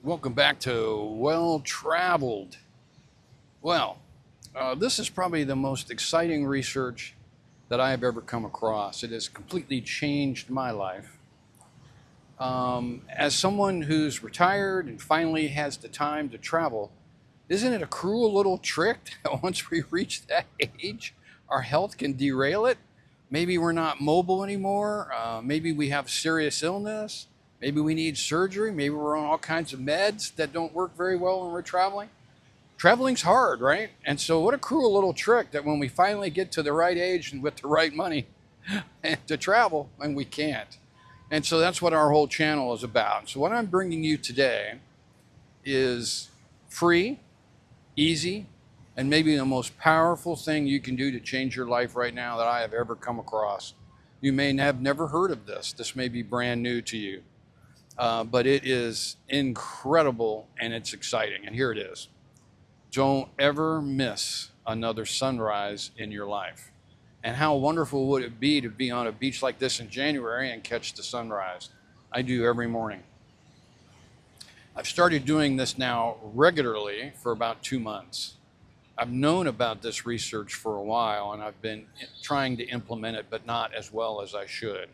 Welcome back to Well Traveled. Well, this is probably the most exciting research that I have ever come across. It has completely changed my life. As someone who's retired and finally has the time to travel, isn't it a cruel little trick that once we reach that age, our health can derail it? Maybe we're not mobile anymore. Maybe we have serious illness. Maybe we need surgery. Maybe we're on all kinds of meds that don't work very well when we're traveling. Traveling's hard, right? And so, what a cruel little trick that when we finally get to the right age and with the right money to travel, and we can't. And so, that's what our whole channel is about. So, what I'm bringing you today is free, easy, and maybe the most powerful thing you can do to change your life right now that I have ever come across. You may have never heard of this. This may be brand new to you. But it is incredible and it's exciting. And here it is. Don't ever miss another sunrise in your life. And how wonderful would it be to be on a beach like this in January and catch the sunrise? I do every morning. I've started doing this now regularly for about 2 months. I've known about this research for a while and I've been trying to implement it, but not as well as I should.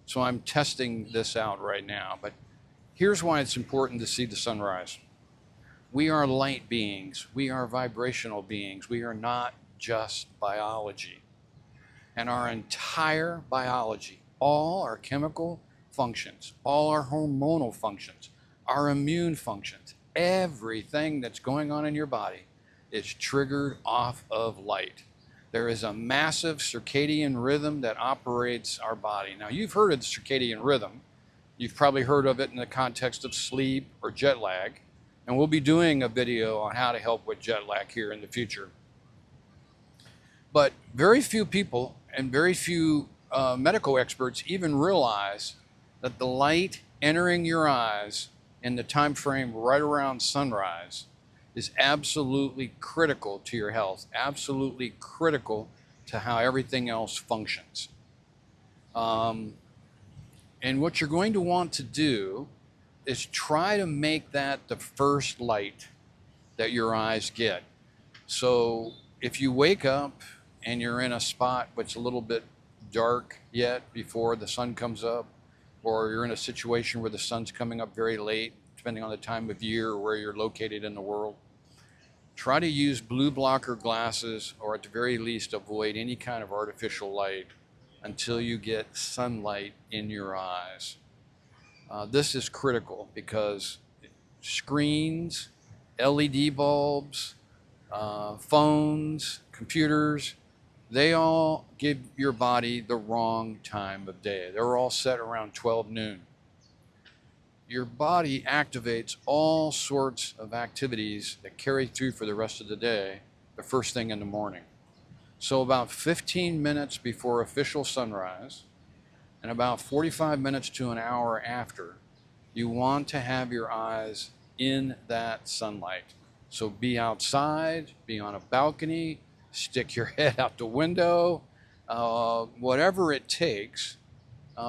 So I'm testing this out right now. But here's why it's important to see the sunrise. We are light beings. We are vibrational beings. We are not just biology. And our entire biology, all our chemical functions, all our hormonal functions, our immune functions, everything that's going on in your body is triggered off of light. There is a massive circadian rhythm that operates our body. Now, you've heard of the circadian rhythm. You've probably heard of it in the context of sleep or jet lag. And we'll be doing a video on how to help with jet lag here in the future. But very few people and very few medical experts even realize that the light entering your eyes in the time frame right around sunrise is absolutely critical to your health, absolutely critical to how everything else functions. And what you're going to want to do is try to make that the first light that your eyes get. So if you wake up and you're in a spot that's a little bit dark yet before the sun comes up, or you're in a situation where the sun's coming up very late, depending on the time of year or where you're located in the world, try to use blue blocker glasses, or at the very least avoid any kind of artificial light until you get sunlight in your eyes. This is critical because screens, LED bulbs, phones, computers, they all give your body the wrong time of day. They're all set around 12 noon. Your body activates all sorts of activities that carry through for the rest of the day, the first thing in the morning. So about 15 minutes before official sunrise and about 45 minutes to an hour after, you want to have your eyes in that sunlight. So be outside, be on a balcony, stick your head out the window, whatever it takes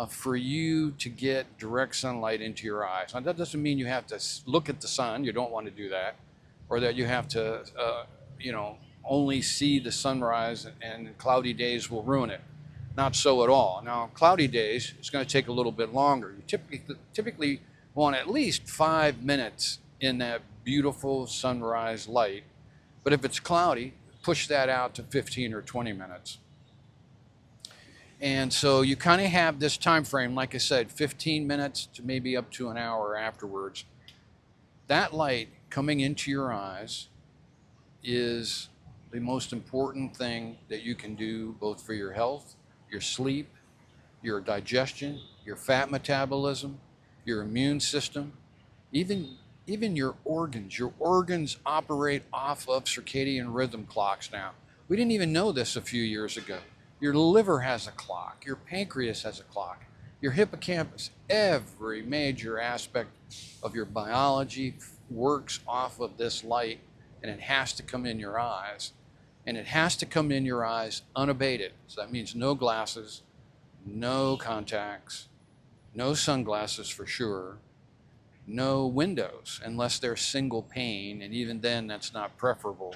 for you to get direct sunlight into your eyes. Now, that doesn't mean you have to look at the sun. You don't want to do that. Or that you have to, only see the sunrise and cloudy days will ruin it. Not so at all. Now, cloudy days, it's going to take a little bit longer. You typically want at least 5 minutes in that beautiful sunrise light. But if it's cloudy, push that out to 15 or 20 minutes. And so you kind of have this time frame, like I said, 15 minutes to maybe up to an hour afterwards. That light coming into your eyes is the most important thing that you can do both for your health, your sleep, your digestion, your fat metabolism, your immune system, even your organs. Your organs operate off of circadian rhythm clocks now. We didn't even know this a few years ago. Your liver has a clock. Your pancreas has a clock. Your hippocampus, every major aspect of your biology works off of this light, and it has to come in your eyes. And it has to come in your eyes unabated. So that means no glasses, no contacts, no sunglasses for sure, no windows unless they're single pane, and even then that's not preferable.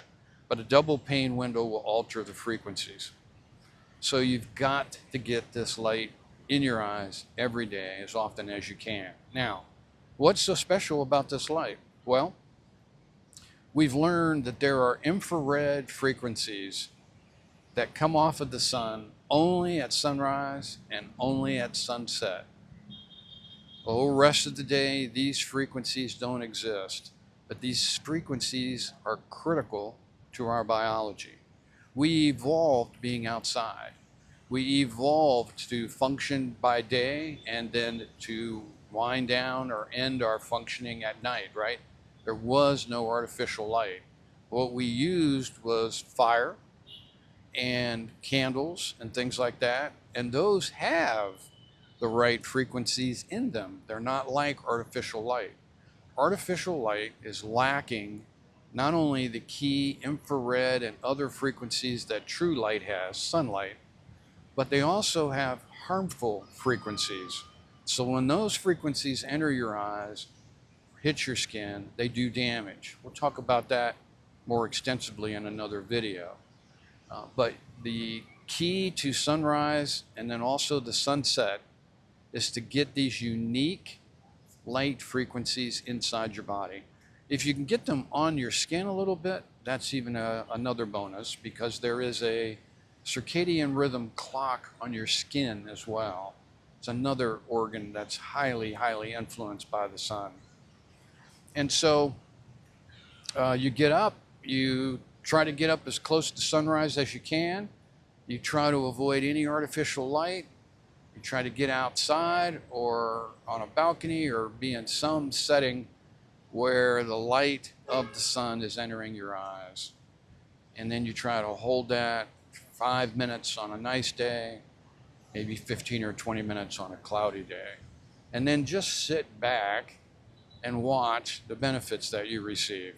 But a double pane window will alter the frequencies. So you've got to get this light in your eyes every day as often as you can. Now, what's so special about this light? Well, we've learned that there are infrared frequencies that come off of the sun only at sunrise and only at sunset. The whole rest of the day, these frequencies don't exist, but these frequencies are critical to our biology. We evolved being outside. We evolved to function by day and then to wind down or end our functioning at night, right? There was no artificial light. What we used was fire and candles and things like that, and those have the right frequencies in them. They're not like artificial light. Artificial light is lacking not only the key infrared and other frequencies that true light has, sunlight, but they also have harmful frequencies. So when those frequencies enter your eyes, hit your skin, they do damage. We'll talk about that more extensively in another video. But the key to sunrise and then also the sunset is to get these unique light frequencies inside your body. If you can get them on your skin a little bit, that's even another bonus, because there is a circadian rhythm clock on your skin as well. It's another organ that's highly, highly influenced by the sun. And so you get up, you try to get up as close to sunrise as you can. You try to avoid any artificial light. You try to get outside or on a balcony or be in some setting where the light of the sun is entering your eyes. And then you try to hold that 5 minutes on a nice day, maybe 15 or 20 minutes on a cloudy day. And then just sit back and watch the benefits that you receive.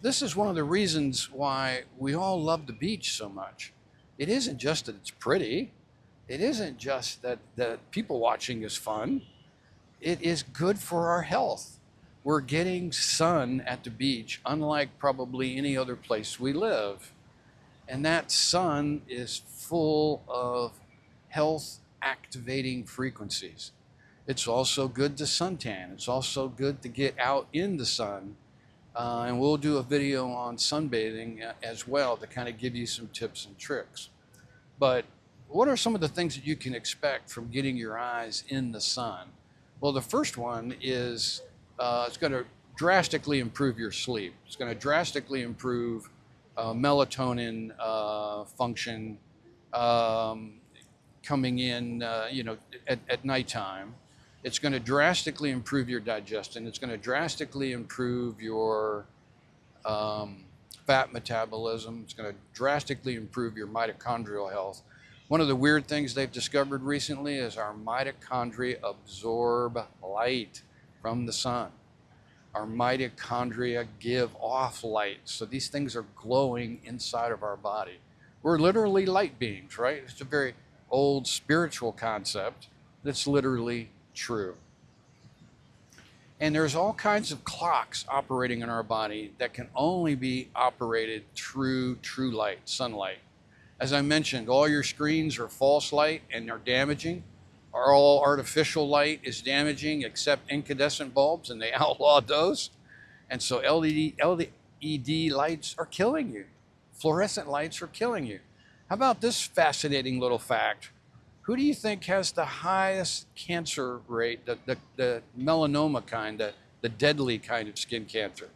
This is one of the reasons why we all love the beach so much. It isn't just that it's pretty. It isn't just that people watching is fun. It is good for our health. We're getting sun at the beach, unlike probably any other place we live. And that sun is full of health activating frequencies. It's also good to suntan. It's also good to get out in the sun. And we'll do a video on sunbathing as well to kind of give you some tips and tricks. But what are some of the things that you can expect from getting your eyes in the sun? Well, the first one is it's going to drastically improve your sleep. It's going to drastically improve melatonin function coming in, at nighttime. It's going to drastically improve your digestion. It's going to drastically improve your fat metabolism. It's going to drastically improve your mitochondrial health. One of the weird things they've discovered recently is our mitochondria absorb light from the sun. Our mitochondria give off light. So these things are glowing inside of our body. We're literally light beings, right? It's a very old spiritual concept that's literally true. And there's all kinds of clocks operating in our body that can only be operated through true light, sunlight. As I mentioned, all your screens are false light and are damaging. All artificial light is damaging except incandescent bulbs, and they outlawed those. And so LED lights are killing you. Fluorescent lights are killing you. How about this fascinating little fact? Who do you think has the highest cancer rate, the melanoma kind, the deadly kind of skin cancer?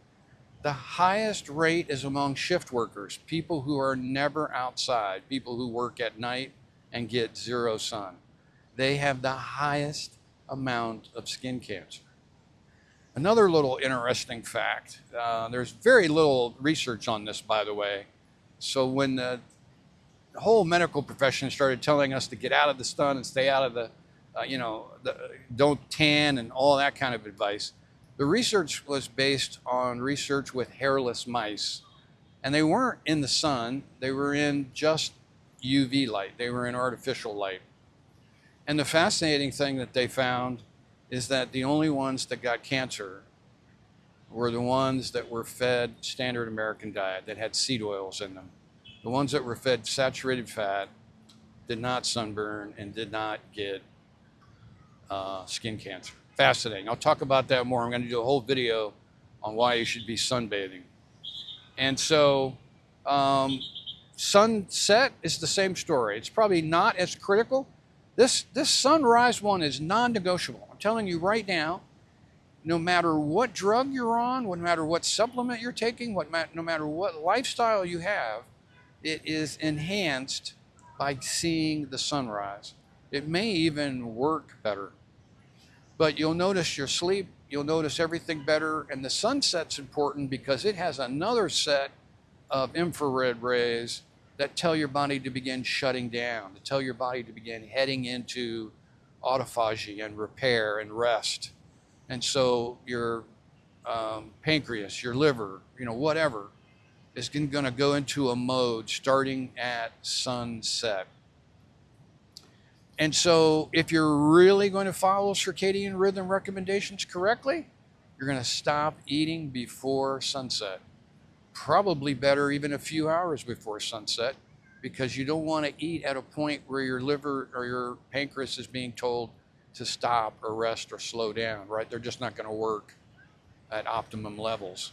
The highest rate is among shift workers, people who are never outside, people who work at night and get zero sun. They have the highest amount of skin cancer. Another little interesting fact, there's very little research on this, by the way. So when the whole medical profession started telling us to get out of the sun and stay out of don't tan and all that kind of advice, the research was based on research with hairless mice. And they weren't in the sun, they were in just UV light, they were in artificial light. And the fascinating thing that they found is that the only ones that got cancer were the ones that were fed standard American diet that had seed oils in them. The ones that were fed saturated fat did not sunburn and did not get skin cancer. Fascinating. I'll talk about that more. I'm going to do a whole video on why you should be sunbathing. And so sunset is the same story. It's probably not as critical. This sunrise one is non-negotiable. I'm telling you right now, no matter what drug you're on, no matter what supplement you're taking, no matter what lifestyle you have, it is enhanced by seeing the sunrise. It may even work better. But you'll notice your sleep, you'll notice everything better, and the sunset's important because it has another set of infrared rays that tell your body to begin shutting down, to tell your body to begin heading into autophagy and repair and rest. And so your pancreas, your liver, whatever, is going to go into a mode starting at sunset. And so if you're really going to follow circadian rhythm recommendations correctly, you're going to stop eating before sunset. Probably better even a few hours before sunset, because you don't want to eat at a point where your liver or your pancreas is being told to stop or rest or slow down, right? They're just not going to work at optimum levels.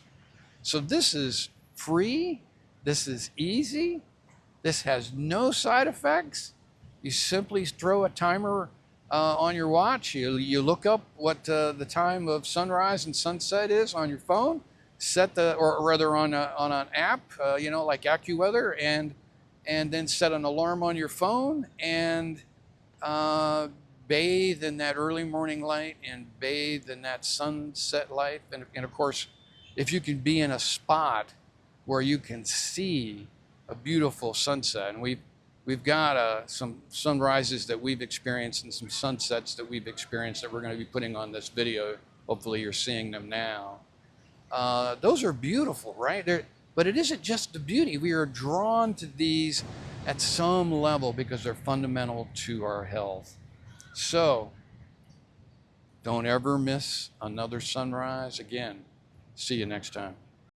So this is free. This is easy. This has no side effects. You simply throw a timer on your watch. You look up what the time of sunrise and sunset is on your phone. Or rather on an app, like AccuWeather, and then set an alarm on your phone and bathe in that early morning light and bathe in that sunset light. And of course, if you can be in a spot where you can see a beautiful sunset, and we've got some sunrises that we've experienced and some sunsets that we've experienced that we're going to be putting on this video. Hopefully you're seeing them now. Those are beautiful, right? But it isn't just the beauty. We are drawn to these at some level because they're fundamental to our health. So don't ever miss another sunrise. Again, see you next time.